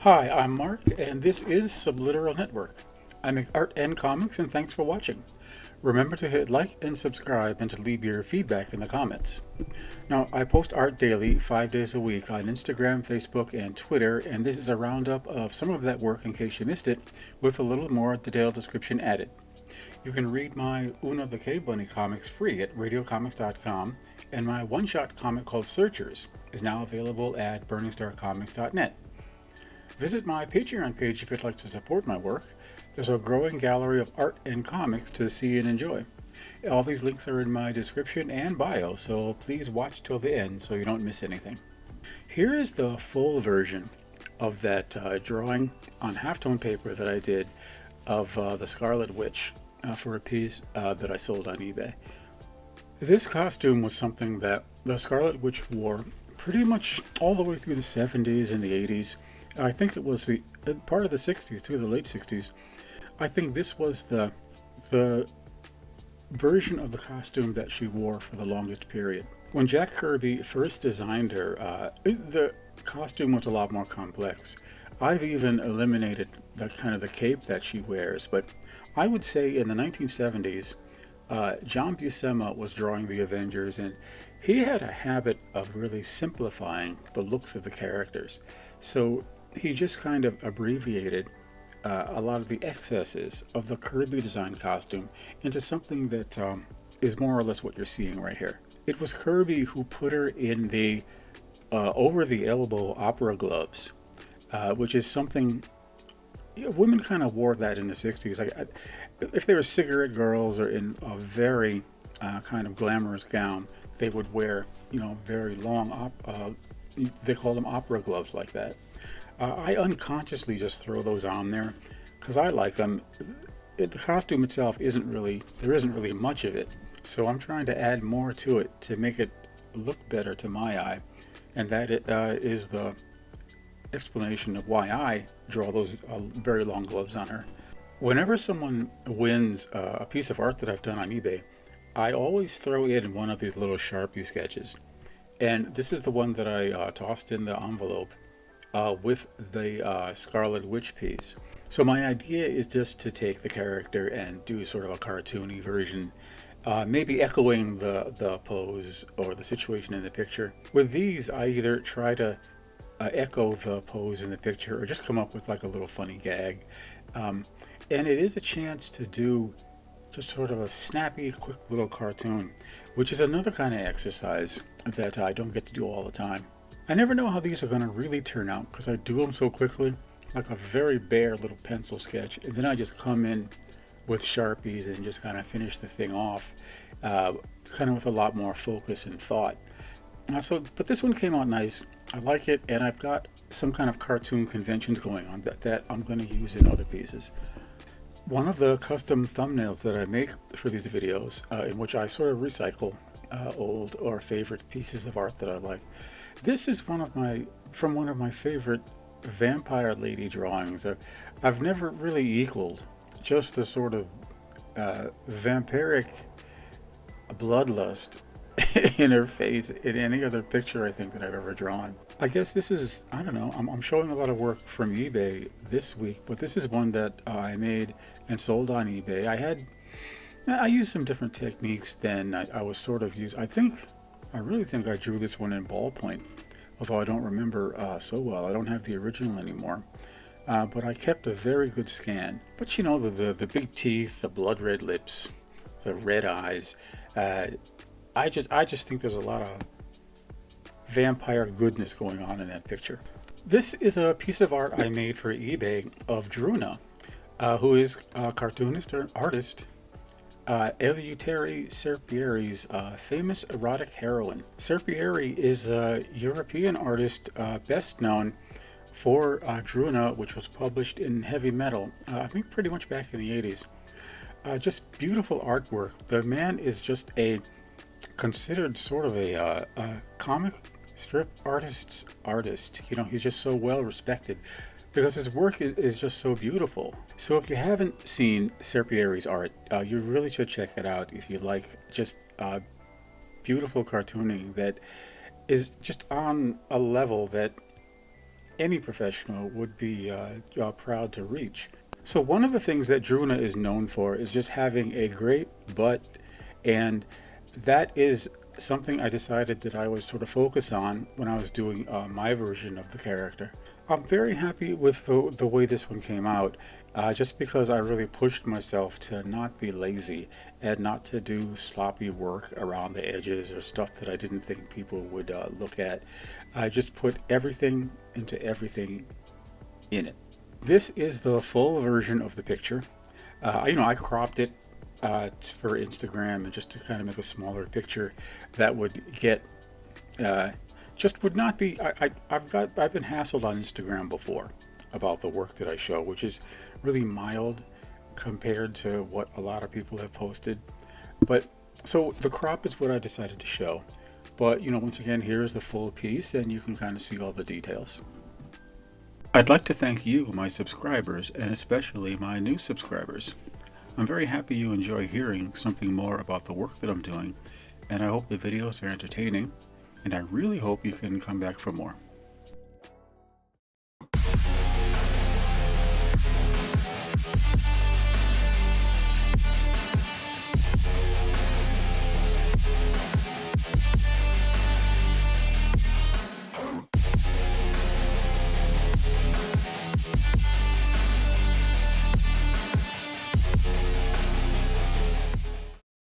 Hi, I'm Mark, and this is Subliteral Network. I make art and comics, and thanks for watching. Remember to hit like and subscribe and to leave your feedback in the comments. Now, I post art daily, 5 days a week on Instagram, Facebook, and Twitter, and this is a roundup of some of that work in case you missed it, with a little more detailed description added. You can read my Una the Cave Bunny comics free at radiocomics.com, and my one-shot comic called Searchers is now available at burningstarcomics.net. Visit my Patreon page if you'd like to support my work. There's a growing gallery of art and comics to see and enjoy. All these links are in my description and bio, so please watch till the end so you don't miss anything. Here is the full version of that drawing on halftone paper that I did of the Scarlet Witch for a piece that I sold on eBay. This costume was something that the Scarlet Witch wore pretty much all the way through the 70s and the 80s. I think it was the part of the 60s too, the late 60s. I think this was the version of the costume that she wore for the longest period. When Jack Kirby first designed her, the costume was a lot more complex. I've even eliminated the cape that she wears, but I would say in the 1970s, John Buscema was drawing the Avengers, and he had a habit of really simplifying the looks of the characters. So he just kind of abbreviated a lot of the excesses of the Kirby design costume into something that is more or less what you're seeing right here. It was Kirby who put her in the over-the-elbow opera gloves, which is something women kind of wore that in the 60s. If they were cigarette girls or in a very kind of glamorous gown, they would wear, very long, they call them opera gloves like that. I unconsciously just throw those on there because I like them. The costume itself there isn't really much of it. So I'm trying to add more to it to make it look better to my eye. And that is the explanation of why I draw those very long gloves on her. Whenever someone wins a piece of art that I've done on eBay, I always throw in one of these little Sharpie sketches. And this is the one that I tossed in the envelope with the Scarlet Witch piece. So my idea is just to take the character and do sort of a cartoony version, maybe echoing the pose or the situation in the picture. With these, I either try to echo the pose in the picture or just come up with like a little funny gag. And it is a chance to do just sort of a snappy, quick little cartoon, which is another kind of exercise that I don't get to do all the time. I never know how these are going to really turn out because I do them so quickly, like a very bare little pencil sketch, and then I just come in with Sharpies and just kind of finish the thing off, kind of with a lot more focus and thought. But this one came out nice. I like it, and I've got some kind of cartoon conventions going on that I'm going to use in other pieces. One of the custom thumbnails that I make for these videos, in which I sort of recycle old or favorite pieces of art that I like. This is from one of my favorite vampire lady drawings. I've never really equaled just the sort of vampiric bloodlust in her face in any other picture I think that I've ever drawn. I guess this is, I don't know, I'm showing a lot of work from eBay this week, but this is one that I made and sold on eBay. I used some different techniques than I was sort of used. I really think I drew this one in ballpoint, although I don't remember so well. I don't have the original anymore. But I kept a very good scan. But the big teeth, the blood red lips, the red eyes, I just think there's a lot of vampire goodness going on in that picture. This is a piece of art I made for eBay of Druuna, who is a cartoonist or artist, Eleutheri Serpieri's famous erotic heroine. Serpieri is a European artist best known for Druuna, which was published in Heavy Metal, I think pretty much back in the 80s. Just beautiful artwork. The man is just considered sort of a comic strip artist's artist. He's just so well respected because his work is just so beautiful. So if you haven't seen Serpieri's art, you really should check it out if you like just beautiful cartooning that is just on a level that any professional would be proud to reach. So one of the things that Druuna is known for is just having a great butt, and that is something I decided that I would sort of focus on when I was doing my version of the character. I'm very happy with the way this one came out, just because I really pushed myself to not be lazy and not to do sloppy work around the edges or stuff that I didn't think people would look at. I just put everything into everything in it. This is the full version of the picture. I cropped it for Instagram and just to kind of make a smaller picture that would get just would not be. I've been hassled on Instagram before about the work that I show, which is really mild compared to what a lot of people have posted. But so the crop is what I decided to show. But once again, here's the full piece, and you can kind of see all the details. I'd like to thank you, my subscribers, and especially my new subscribers. I'm very happy you enjoy hearing something more about the work that I'm doing, and I hope the videos are entertaining, and I really hope you can come back for more.